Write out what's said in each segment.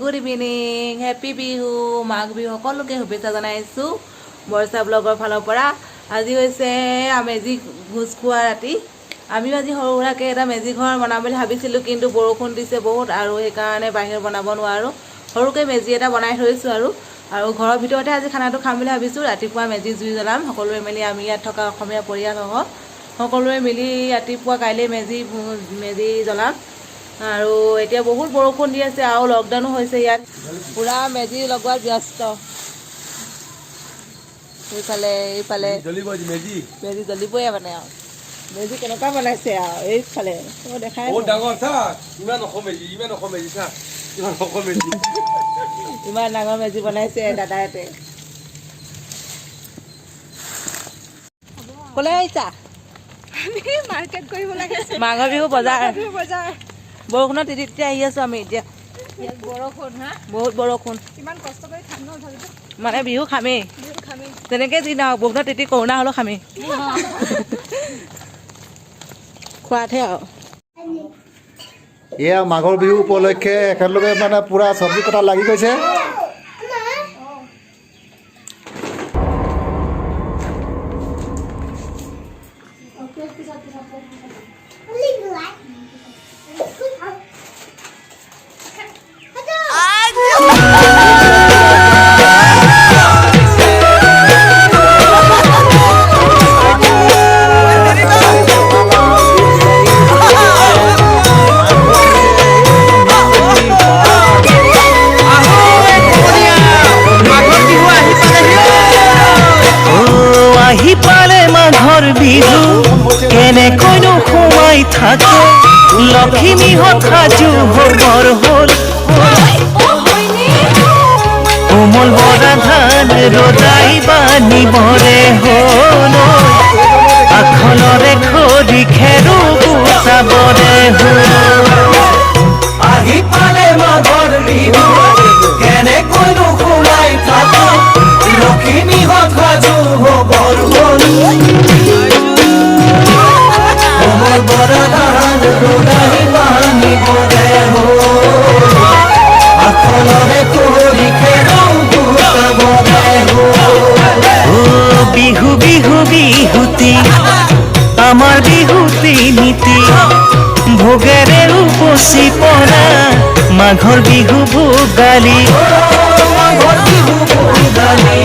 Good evening happy Bihu Magh Bihu সকলোকে শুভেচ্ছা জনাইছোঁ বৰ্ষা ব্লগৰ ফালৰ পৰা। আজি হৈছে মেজি ভোজ খোৱা ৰাতি। আমিও আজি সৰু সুৰাকৈ এটা মেজি ঘৰ বনাম বুলি ভাবিছিলোঁ, কিন্তু বৰষুণ দিছে বহুত আৰু সেইকাৰণে বাহিৰত বনাব নোৱাৰোঁ। সৰুকৈ মেজি এটা বনাই থৈছোঁ আৰু ঘৰৰ ভিতৰতে আজি খানাটো খাম বুলি ভাবিছোঁ। ৰাতিপুৱা মেজি জুই জ্বলাম সকলোৱে মিলি, আমি ইয়াত থকা অসমীয়া পৰিয়ালসহ সকলোৱে মিলি ৰাতিপুৱা কাইলৈ মেজি জ্বলাম। আৰু এতিয়া বহুত বৰষুণ দি আছে আৰু লকডাউনো হৈছে ইয়াত, পুৰা মেজি লগোৱাত ব্যস্ত। এইফালে মেজি জ্বলিবই মানে আৰু মেজি কেনেকুৱা বনাইছে আৰু এইফালে দেখাই ইমান ডাঙৰ মেজি বনাইছে দাদাহঁতে। ক'লে আহিছা? মাৰ্কেট কৰিব লাগে, মাঘৰ বিহু বজাৰ। বৰষুণত তিতি তিতি আহি আছো আমি এতিয়া। বৰষুণ বহুত বৰষুণ, ইমান কষ্ট কৰি খাম ন ভাবিছো মানে বিহু খামেই তেনেকৈ যি নহওক, বৰষুণত তিতি কৰোণা হ'লেও খামেই খোৱাতহে আৰু। এয়া মাঘৰ বিহু উপলক্ষে একেলগে মানে পুৰা চব্জি কটা লাগি গৈছে। বিহু কেনেকৈনো সোমাই থাকে, লখিমীহঁত সাজু হবৰ হ'ল কোমল বৰা ধান ৰজাই বানিবৰে হ'ল, আখলৰে খৰি খেৰো গুচাবৰে হ'ল। আহি পালে মাঘৰ বিহু কেনেকৈনো সোমাই থাকে, লখিমীহঁত সাজু হবৰ হ'ল কোমল বৰা ধান ৰজাই বানিবৰে হ'ল, আখলৰে খৰি খেৰো গুচাবৰে হ'ল। বিহু বিহু বিহুতি আমাৰ বিহুতি নীতি, ভোগেৰে উপচি পৰা মাঘৰ বিহু ভোগালী, মাঘৰ বিহু ভোগালী।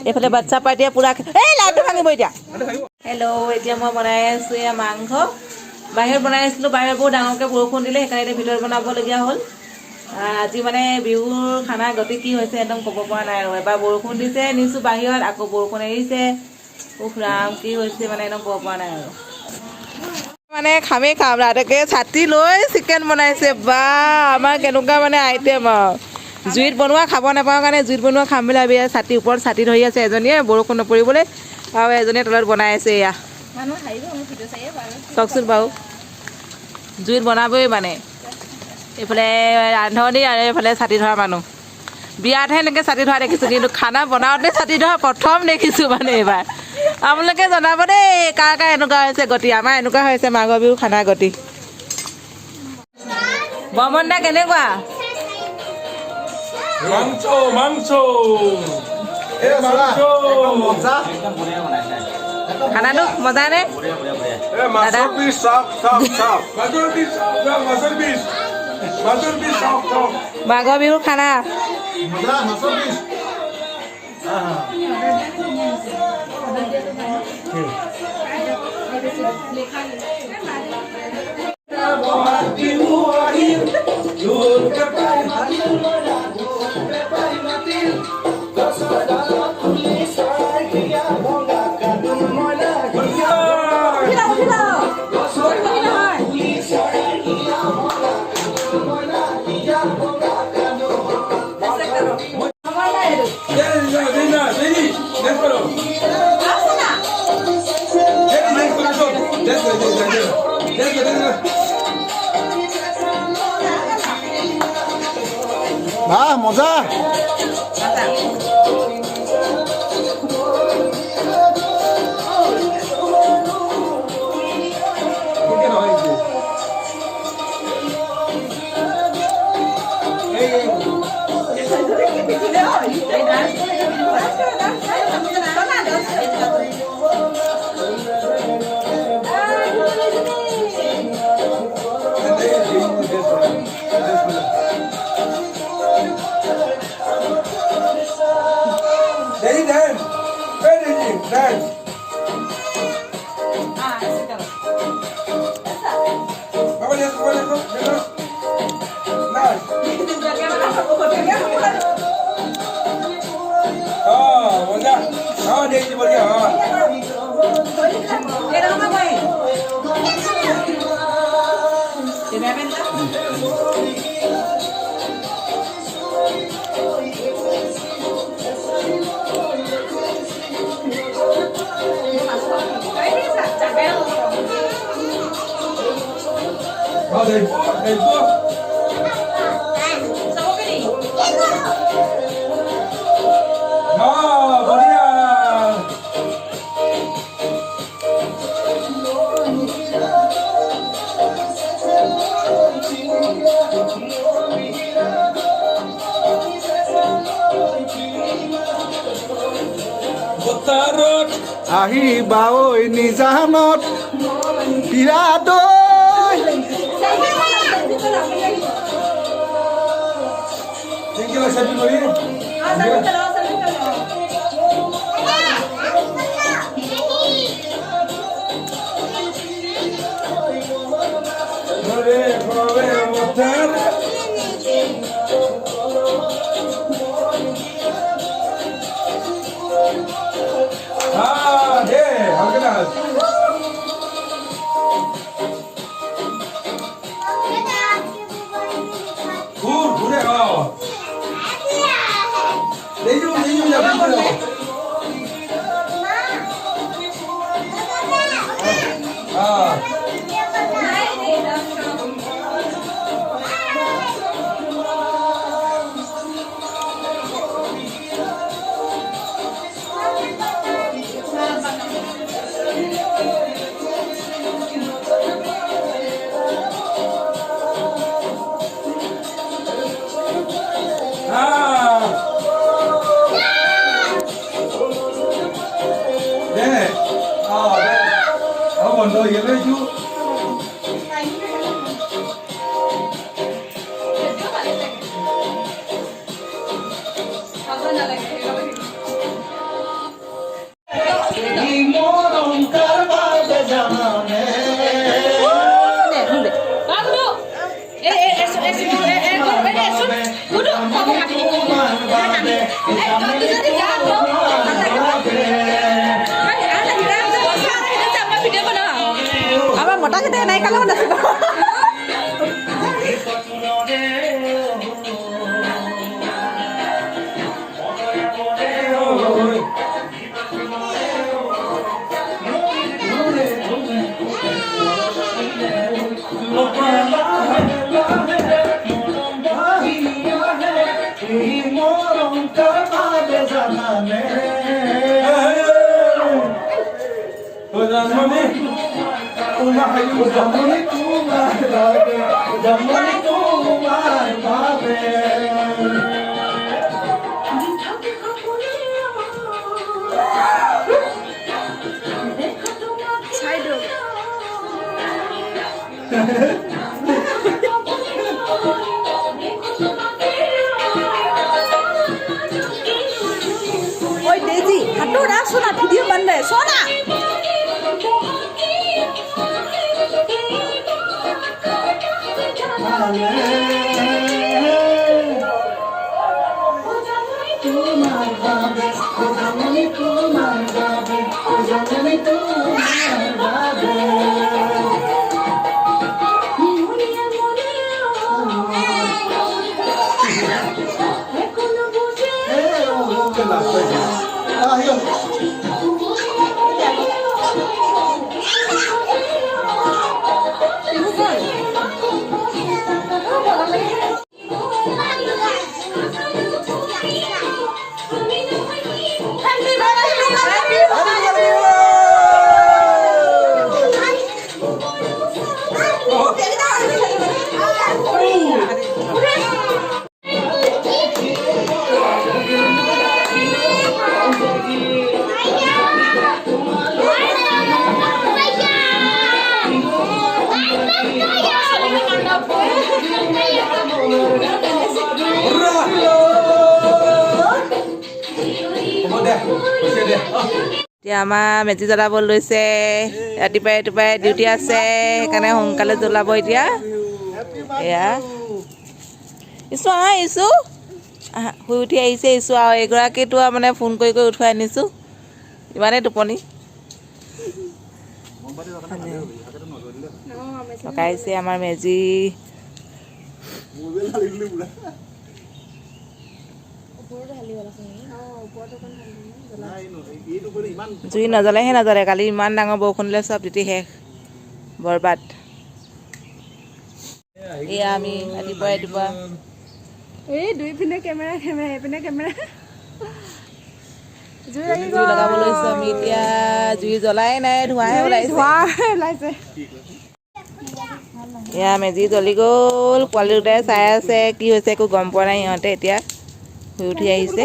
এইফালে বাচ্চা পাৰ্টিয়ে পুৰা লাইটটো ভাঙিব এতিয়া। হেল্ল', এতিয়া মই বনাই আছোঁ এয়া মাংস। বাহিৰত বনাই আছিলোঁ, বাহিৰত বহুত ডাঙৰকৈ বৰষুণ দিলে সেইকাৰণে ভিতৰত বনাবলগীয়া হ'ল। আজি মানে বিহুৰ খানা গতি কি হৈছে একদম ক'ব পৰা নাই আৰু। এবাৰ বৰষুণ দিছে নিছোঁ বাহিৰত, আকৌ বৰষুণ এৰিছে, উফ ৰাম কি হৈছে মানে একদম ক'ব পৰা নাই আৰু। মানে খামেই খাম, ৰাতিকে ছাতি লৈ চিকেন বনাইছে। বা আমাৰ কেনেকুৱা মানে আইটেম আৰু, জুইত বনোৱা খাব নাপাওঁ কাৰণে জুইত বনোৱা খাম বুলি ভাবি ছাতিৰ ওপৰত ছাতি ধৰি আছে এজনীয়ে বৰষুণ নপৰিবলৈ, আৰু এজনীয়ে তলত বনাই আছে। এয়া চাওকচোন বাৰু, জুইত বনাবই মানে। এইফালে ৰান্ধনি আৰু এইফালে ছাতি ধৰা মানুহ। বিয়াতহে এনেকৈ ছাতি ধৰা দেখিছোঁ, কিন্তু খানা বনাওঁতে ছাতি ধৰা প্ৰথম দেখিছোঁ মানে এইবাৰ। আপোনালোকে জনাব দেই কাৰ কাৰ এনেকুৱা হৈছে গতি। আমাৰ এনেকুৱা হৈছে মাঘৰ বিহু খানা গতি। বৰ্মন দা কেনেকুৱা? মাংস মাংস এই বাবা, একদম মজা। খানাটো মজা নে? দাদা পিস সব সব সব মাছৰ পিস মাছৰ পিস সব সব মাঘৰ বিহুৰ খানা মজা, মাছৰ পিচ। বাহ, মজা। আহিবা ঐ নিজানত বিৰাদৈ মতা কেইটা নাই কালত নাছিল Jamoni, তোমার বাবে চাইডল ঐ ডেজি হাঁটো না শোনা ভিডিও বানবে শোনা তোমার বাবে জননী তোমার বাবে জননী তোমার বাবে এতিয়া আমাৰ মেজি জ্বলাব লৈছে ৰাতিপুৱাই ডিউটি আছে সেইকাৰণে সোনকালে জ্বলাব এতিয়া এয়া ইছু আহা ইছু আহা শুই উঠি আহিছে ইছু আৰু এগৰাকীটো আৰু মানে ফোন কৰি উঠুৱাই আনিছোঁ ইমানেই টোপনি লগাইছে আমাৰ মেজি জুই নজ্বলেহে নজ্বলে কালি ইমান ডাঙৰ বৰষুণ দিলে চব তিতি শেষ বৰবাদ এয়া আমি ৰাতিপুৱা এই দুইপিনে কেমেৰা এইপিনে কেমেৰা জুই জুই লগাব লৈছোঁ আমি এতিয়া জুই জ্বলাই নাই ধোঁৱাহে ওলাইছে ওলাইছে এয়া মেজি জ্বলি গ'ল পোৱালি দুটাই চাই আছে কি হৈছে একো গম পোৱা নাই সিহঁতে এতিয়া শুই উঠি আহিছে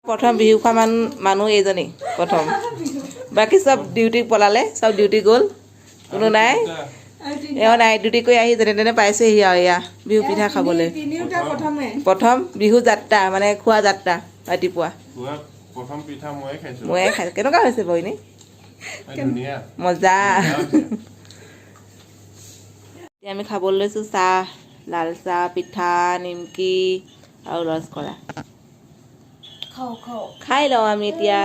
প্ৰথম বিহু খোৱা মানুহ এইজনী প্ৰথম বাকী চব ডিউটি পলালে চব ডিউটি গ'ল কোনো নাই এওঁ নাইট ডিউটি কৰি আহি যেনে তেনে পাইছেহি আৰু এয়া বিহু পিঠা খাবলৈ প্ৰথম বিহু যাত্ৰা মানে খোৱা যাত্ৰা ৰাতিপুৱা ময়ে খাইছোঁ কেনেকুৱা হৈছে বইনী মজা এতিয়া আমি খাবলৈ লৈছোঁ চাহ লাল চাহ পিঠা নিমকি আৰু ৰসকলা খাই লওঁ আমি এতিয়া